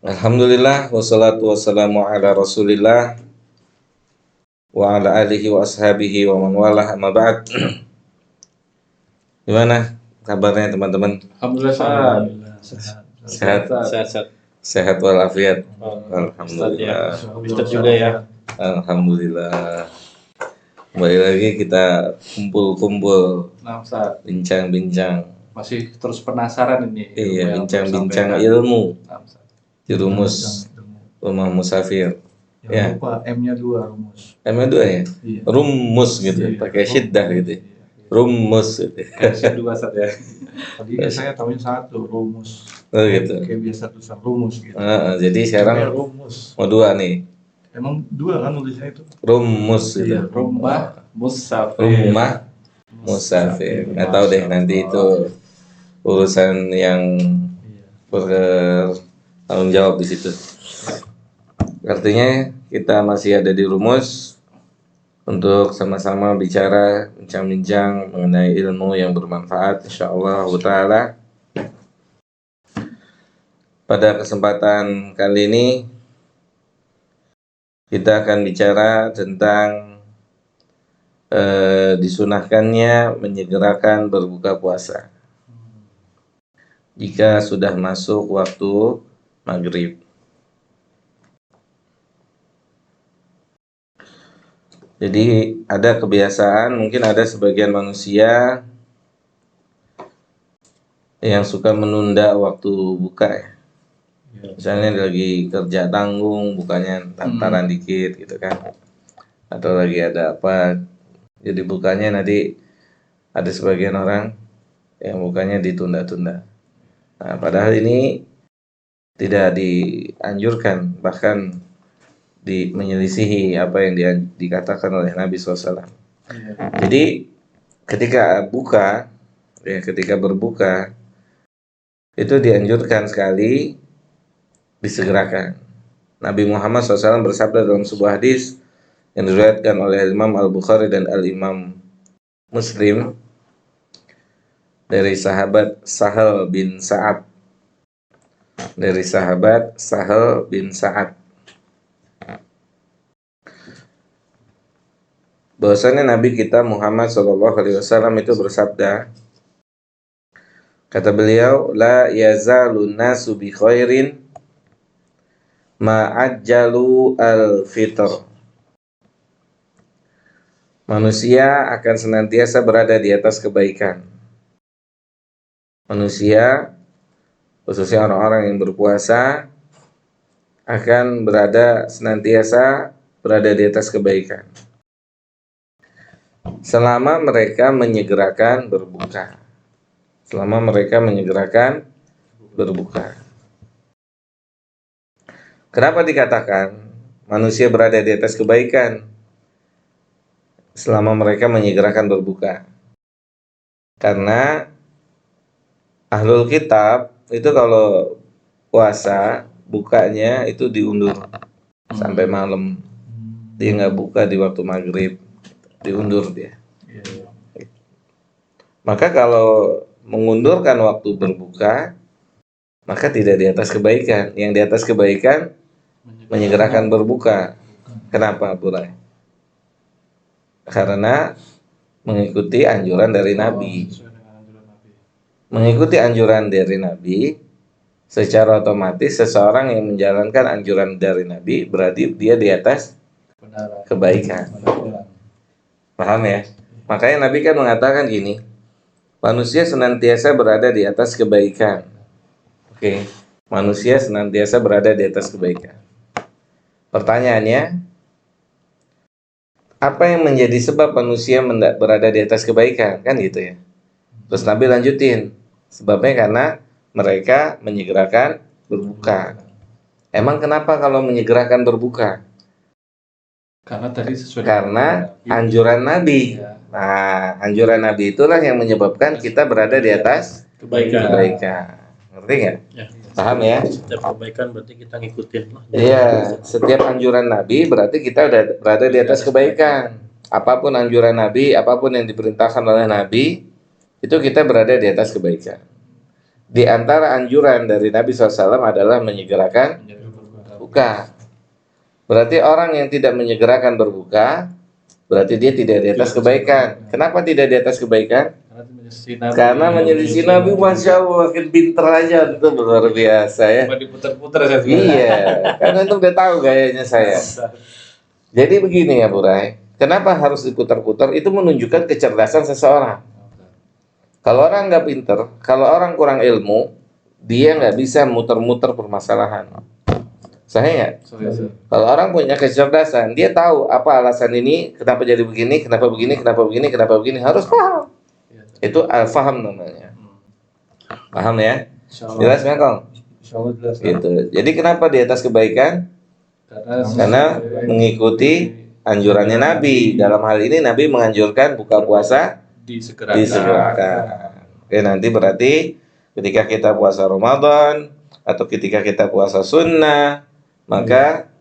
Alhamdulillah wassalatu wassalamu ala Rasulillah wa ala alihi wa ashabihi wa man walah amma ba'd. Gimana kabarnya teman-teman? Alhamdulillah Sehat? sehat. Sehat walafiat. Ustaz ya. Alhamdulillah. Ustaz juga ya. Alhamdulillah. Kembali lagi kita kumpul-kumpul, Nah, Ustaz bincang-bincang. masih terus penasaran ini. Iya, bincang-bincang ilmu Nah, Ustaz. di rumus rumah musafir. Ya. Jangan lupa M-nya 2 rumus. M-nya 2 ya? Iya. Rumus gitu, Iya. pakai syiddah gitu. Rumus gitu. Kasih dua Ustaz ya. Tadi kan saya tahunya 1 rumus. Oh gitu. Kayak biasa tulisan rumus gitu. Jadi Kayak sekarang rumus. mau 2 nih. Emang 2 kan nulisnya itu? Rumus gitu. Iya. Rumah musafir. Rumah musafir. Nggak tahu deh nanti itu urusan yang Iya. bertanggung jawab di situ. Artinya kita masih ada di rumus untuk sama-sama bicara, bincang-bincang mengenai ilmu yang bermanfaat insyaallah ta'ala. Pada kesempatan kali ini kita akan bicara tentang disunahkannya menyegerakan berbuka puasa jika sudah masuk waktu maghrib. Jadi ada kebiasaan, mungkin ada sebagian manusia yang suka menunda waktu buka ya. Misalnya lagi kerja tanggung, bukanya tantaran dikit gitu kan. Atau lagi ada apa, jadi bukanya nanti ada sebagian orang yang bukanya ditunda-tunda. Nah, padahal ini tidak dianjurkan, bahkan menyelisihi apa yang dikatakan oleh Nabi SAW. Jadi ketika berbuka itu dianjurkan sekali disegerakan. Nabi Muhammad SAW bersabda dalam sebuah hadis yang diriwayatkan oleh Imam Al-Bukhari dan Al-Imam Muslim dari sahabat Sahal bin Sa'ad. Bahwasanya Nabi kita Muhammad SAW itu bersabda, kata beliau, la yazalun nasu bi khairin ma'ajjalu al-fitr. Manusia akan senantiasa berada di atas kebaikan. Manusia, khususnya orang-orang yang berpuasa, akan senantiasa berada di atas kebaikan selama mereka menyegerakan berbuka. Kenapa dikatakan manusia berada di atas kebaikan selama mereka menyegerakan berbuka? Karena ahlul kitab itu kalau puasa bukanya itu diundur sampai malam. Dia nggak buka di waktu maghrib, diundur dia. Maka kalau mengundurkan waktu berbuka, maka tidak di atas kebaikan. Yang di atas kebaikan menyegerakan berbuka. Kenapa, Burai? Karena mengikuti anjuran dari Nabi. Mengikuti anjuran dari Nabi, secara otomatis seseorang yang menjalankan anjuran dari Nabi berarti dia di atas kebaikan. Paham ya? Makanya Nabi kan mengatakan gini, manusia senantiasa berada di atas kebaikan. Oke, manusia senantiasa berada di atas kebaikan. Pertanyaannya, apa yang menjadi sebab manusia berada di atas kebaikan? Kan gitu ya. Terus Nabi lanjutin, sebabnya karena mereka menyegerakan berbuka. Emang kenapa kalau menyegerakan berbuka? Karena tadi sesuai Karena anjuran Nabi. Nah, anjuran Nabi itulah yang menyebabkan kita berada di atas kebaikan. Ngerti nggak? Ya. Paham ya? Setiap kebaikan berarti kita ngikutin. Iya, setiap anjuran Nabi berarti kita udah berada di atas kebaikan. Apapun anjuran Nabi, apapun yang diperintahkan oleh Nabi, itu kita berada di atas kebaikan. di antara anjuran dari Nabi SAW adalah menyegerakan buka. Berarti orang yang tidak menyegerakan berbuka, berarti dia tidak di atas kebaikan. Kenapa tidak di atas kebaikan? Karena menyelisih Nabi, Masya Allah, makin pinter aja, itu luar biasa ya. Cuma diputar-putar saya. Iya, karena itu udah tahu gayanya saya. Jadi begini ya Bu Rai, kenapa harus diputar-putar? Itu menunjukkan kecerdasan seseorang. Kalau orang nggak pinter, kalau orang kurang ilmu, dia nggak bisa muter-muter permasalahan. Saya nggak? Kalau orang punya kecerdasan, dia tahu apa alasan ini, kenapa jadi begini, kenapa begini, kenapa begini, kenapa begini, harus paham. Itu al-faham namanya. Paham ya? Jelas nggak Kong? Insyaallah jelas. Gitu. Jadi kenapa di atas kebaikan? Karena mengikuti anjurannya Nabi. Dalam hal ini Nabi menganjurkan buka puasa disegerakan. Oke, nanti berarti ketika kita puasa Ramadan atau ketika kita puasa sunnah, maka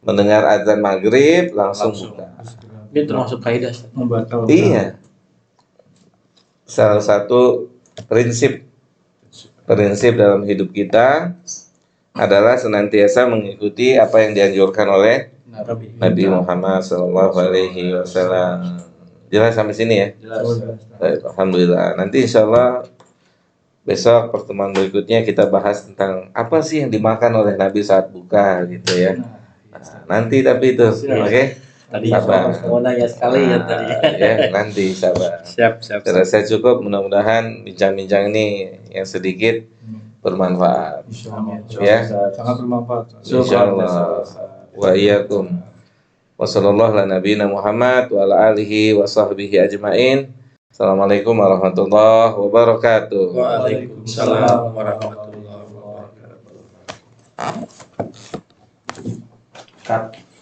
mendengar azan maghrib langsung buka. Ini termasuk kaidah. Membatalkan. Iya. Salah satu prinsip dalam hidup kita adalah senantiasa mengikuti apa yang dianjurkan oleh Nabi Muhammad SAW. Jelas sampai sini ya? Baik, alhamdulillah. Nanti insya Allah besok pertemuan berikutnya kita bahas tentang apa sih yang dimakan oleh Nabi saat buka gitu ya. Nanti tapi itu, oke? Tadi Sabar. mau nanya sekali ya tadi. Ya, nanti sabar. Siap. Saya rasa cukup, mudah-mudahan bincang-bincang ini yang sedikit bermanfaat. Insyaallah. Ya. Sangat bermanfaat. Insyaallah. Wa iyyakum. Wa sallallahu ala nabiyina Muhammad wa ala alihi wa sahbihi ajmain. Assalamualaikum warahmatullahi wabarakatuh. Waalaikumsalam warahmatullahi wabarakatuh. Cut.